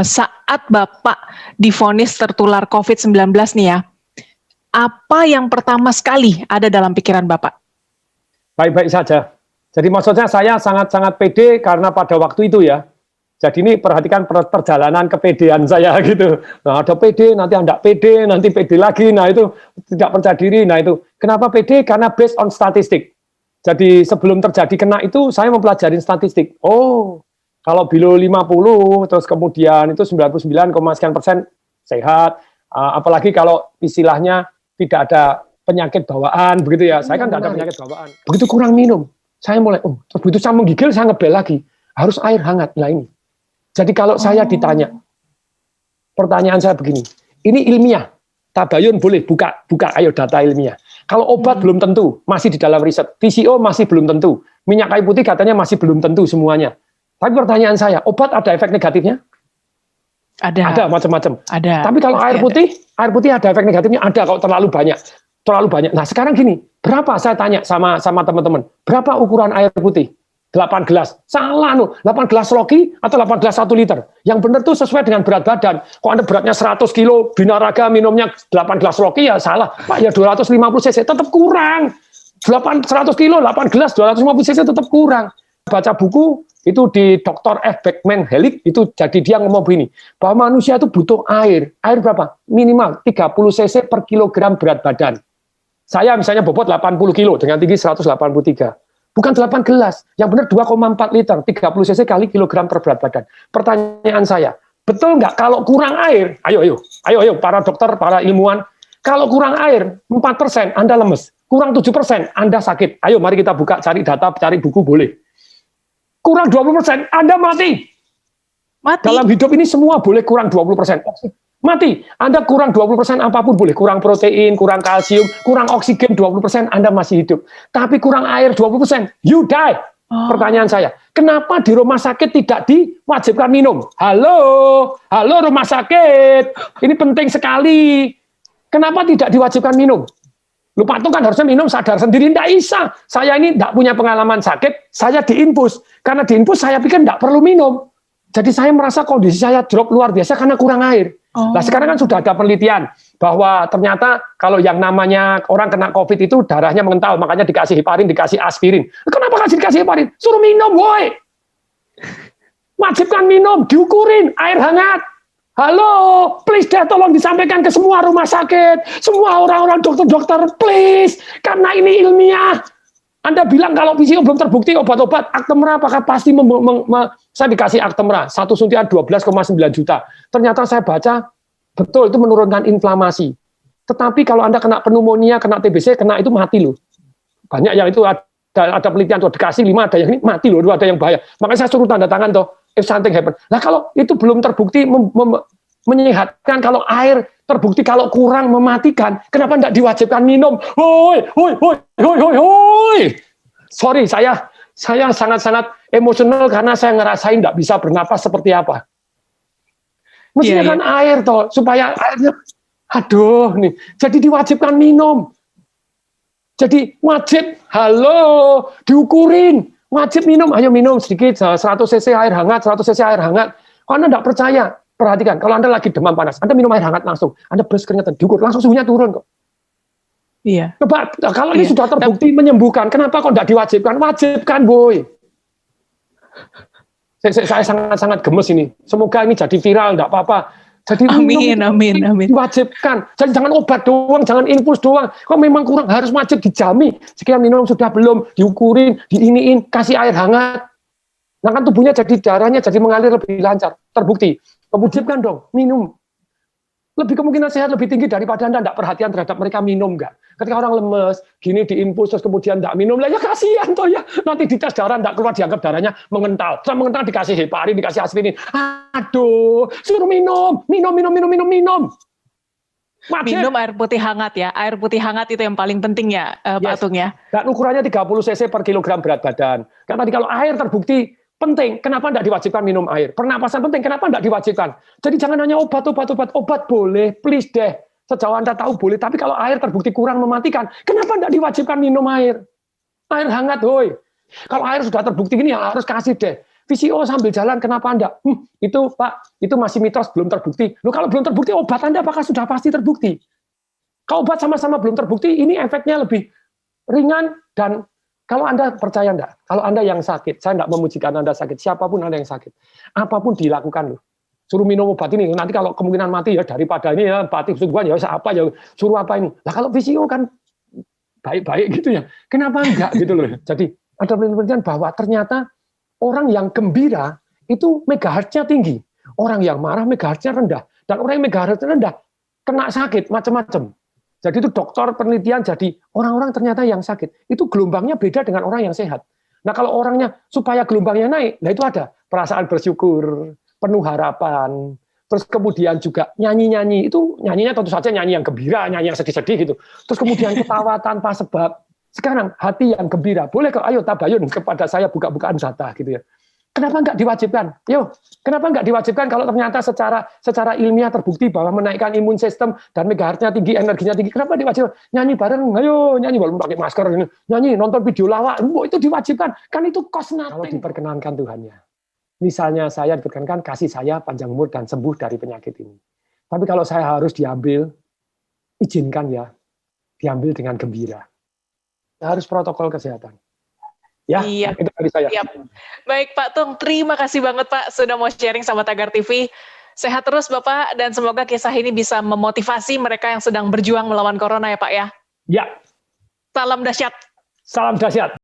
Saat Bapak divonis tertular COVID-19 nih ya, apa yang pertama sekali ada dalam pikiran Bapak? Baik-baik saja. Jadi maksudnya saya sangat-sangat pede karena pada waktu itu ya. Jadi ini perhatikan perjalanan kepedean saya gitu. Nah ada pede, nanti tidak pede, nanti pede lagi. Nah itu tidak percaya diri. Nah itu kenapa pede? Karena based on statistik. Jadi sebelum terjadi kena itu saya mempelajari statistik. Oh, kalau below 50 terus kemudian itu 99, sekian % sehat. Apalagi kalau istilahnya tidak ada penyakit bawaan begitu ya. Saya kan tidak ada penyakit bawaan. Begitu kurang minum, saya mulai begitu saya menggigil saya ngebel lagi. Harus air hangat. Nah ini. Jadi kalau saya ditanya, pertanyaan saya begini, ini ilmiah, tabayun boleh buka ayo data ilmiah. Kalau obat belum tentu, masih di dalam riset. PCO masih belum tentu. Minyak kayu putih katanya masih belum tentu semuanya. Tapi pertanyaan saya, obat ada efek negatifnya? Ada macam-macam. Tapi kalau air putih ada efek negatifnya? Ada kalau terlalu banyak. Nah sekarang gini, berapa saya tanya sama teman-teman, berapa ukuran air putih? 8 gelas. Salah 8 gelas Rocky atau 8 gelas 1 liter. Yang benar tuh sesuai dengan berat badan. Kok Anda beratnya 100 kilo, binaraga minumnya 8 gelas Rocky ya salah. Pak ya 250 cc tetap kurang. 100 kilo, 8 gelas 250 cc tetap kurang. Baca buku itu di Dr. F. Beckman Hellick itu jadi dia ngomong begini, bahwa manusia itu butuh air. Air berapa? Minimal 30 cc per kilogram berat badan. Saya misalnya bobot 80 kilo dengan tinggi 183. Bukan 8 gelas, yang benar 2,4 liter, 30 cc kali kilogram per berat badan. Pertanyaan saya, betul nggak kalau kurang air, ayo para dokter, para ilmuwan, kalau kurang air 4% Anda lemes, kurang 7% Anda sakit. Ayo mari kita buka, cari data, cari buku boleh. Kurang 20% Anda mati. Dalam hidup ini semua boleh kurang 20%. Mati. Anda kurang 20% apapun boleh. Kurang protein, kurang kalsium, kurang oksigen 20% Anda masih hidup. Tapi kurang air 20%, you die. Pertanyaan saya, kenapa di rumah sakit tidak diwajibkan minum? Halo rumah sakit. Ini penting sekali. Kenapa tidak diwajibkan minum? Lupa tuh kan harusnya minum sadar sendiri. Tidak bisa. Saya ini tidak punya pengalaman sakit, saya diinfus. Karena diinfus saya pikir tidak perlu minum. Jadi saya merasa kondisi saya drop luar biasa karena kurang air. Nah sekarang kan sudah ada penelitian bahwa ternyata kalau yang namanya orang kena COVID itu darahnya mengental, makanya dikasih heparin, dikasih aspirin. Kenapa dikasih heparin? Suruh minum, woi. Wajibkan minum, diukurin, air hangat. Halo, please deh tolong disampaikan ke semua rumah sakit, semua orang-orang dokter-dokter, please. Karena ini ilmiah. Anda bilang kalau PCO belum terbukti obat-obat, Actemra apakah pasti saya dikasih Actemra, 1 suntian 12,9 juta. Ternyata saya baca, betul itu menurunkan inflamasi. Tetapi kalau Anda kena pneumonia, kena TBC, kena itu mati loh. Banyak yang itu ada penelitian tuh, dikasih 5, ada yang ini mati loh, ada yang bahaya. Makanya saya suruh tanda tangan tuh, if something happen. Nah kalau itu belum terbukti menyehatkan, kalau air terbukti kalau kurang mematikan, kenapa tidak diwajibkan minum? Hoi. Sorry, saya sangat-sangat emosional karena saya ngerasain tidak bisa bernapas seperti apa. Mestinya kan air toh, supaya airnya, aduh nih, jadi diwajibkan minum. Jadi wajib, diukurin, wajib minum, ayo minum sedikit, 100 cc air hangat, 100 cc air hangat. Kalau Anda tidak percaya, perhatikan, kalau Anda lagi demam panas, Anda minum air hangat langsung, Anda beres keringetan, diukur, langsung suhunya turun kok. Iya. Coba, kalau ini sudah terbukti menyembuhkan, kenapa kok tidak diwajibkan? Wajibkan, boy. Saya sangat-sangat gemes ini. Semoga ini jadi viral, tidak apa-apa. Jadi amin. Diwajibkan. Jadi jangan obat doang, jangan infus doang. Kok memang kurang, harus wajib dijami. Sekian minum sudah belum, diukurin, diiniin, kasih air hangat. Nah kan tubuhnya jadi darahnya jadi mengalir lebih lancar. Terbukti. Wajibkan dong, minum. Lebih kemungkinan sehat lebih tinggi daripada Anda tidak perhatian terhadap mereka minum nggak. Ketika orang lemes, gini diinfus terus kemudian tidak minum, lah ya kasihan toh ya. Nanti dites darah tidak keluar, dianggap darahnya mengental. Setelah mengental dikasih heparin, dikasih aspirin. Aduh, suruh minum. Wajib. Minum air putih hangat ya. Air putih hangat itu yang paling penting ya, Pak Atung ya. Dan ukurannya 30 cc per kilogram berat badan. Karena tadi kalau air terbukti penting, kenapa tidak diwajibkan minum air? Pernapasan penting, kenapa tidak diwajibkan? Jadi jangan hanya obat boleh, please deh. Sejauh Anda tahu boleh, tapi kalau air terbukti kurang mematikan, kenapa tidak diwajibkan minum air? Air hangat, hoi. Kalau air sudah terbukti gini, ya harus kasih deh. VCO sambil jalan, kenapa enggak? Itu Pak, itu masih mitos, belum terbukti. Loh kalau belum terbukti, obat Anda apakah sudah pasti terbukti? Kalau obat sama-sama belum terbukti, ini efeknya lebih ringan. Dan kalau Anda percaya enggak, kalau Anda yang sakit, saya enggak memujikan Anda sakit, siapapun Anda yang sakit, apapun dilakukan loh. Suruh minum obat ini, nanti kalau kemungkinan mati ya daripada ini ya, mati kesuguhan ya apa ya, suruh apa ini. Lah kalau VCO kan baik-baik gitu ya, kenapa enggak gitu loh. Jadi ada penelitian bahwa ternyata orang yang gembira itu megahertznya tinggi, orang yang marah megahertznya rendah, dan orang yang megahertznya rendah kena sakit macam-macam. Jadi itu dokter penelitian, jadi orang-orang ternyata yang sakit itu gelombangnya beda dengan orang yang sehat. Nah kalau orangnya supaya gelombangnya naik, nah itu ada perasaan bersyukur, penuh harapan, terus kemudian juga nyanyi-nyanyi, itu nyanyinya tentu saja nyanyi yang gembira, nyanyi yang sedih-sedih gitu. Terus kemudian ketawa tanpa sebab. Sekarang hati yang gembira, boleh kok, ayo tabayun kepada saya buka-bukaan zata gitu ya. Kenapa enggak diwajibkan? Yo, kenapa enggak diwajibkan kalau ternyata secara ilmiah terbukti bahwa menaikkan imun sistem dan megahertznya tinggi, energinya tinggi. Kenapa diwajibkan? Nyanyi bareng, ayo nyanyi walaupun pakai masker ini, nyanyi nonton video lawak, itu diwajibkan. Kan itu cost nothing. Kalau diperkenankan Tuhannya. Misalnya saya diperkenankan kasih saya panjang umur dan sembuh dari penyakit ini. Tapi kalau saya harus diambil, izinkan ya, diambil dengan gembira. Harus protokol kesehatan. Ya, iya. Itu dari saya. Iya. Baik Pak Tung, terima kasih banget Pak sudah mau sharing sama Tagar TV. Sehat terus Bapak, dan semoga kisah ini bisa memotivasi mereka yang sedang berjuang melawan corona ya Pak ya. Ya. Salam dahsyat. Salam dahsyat.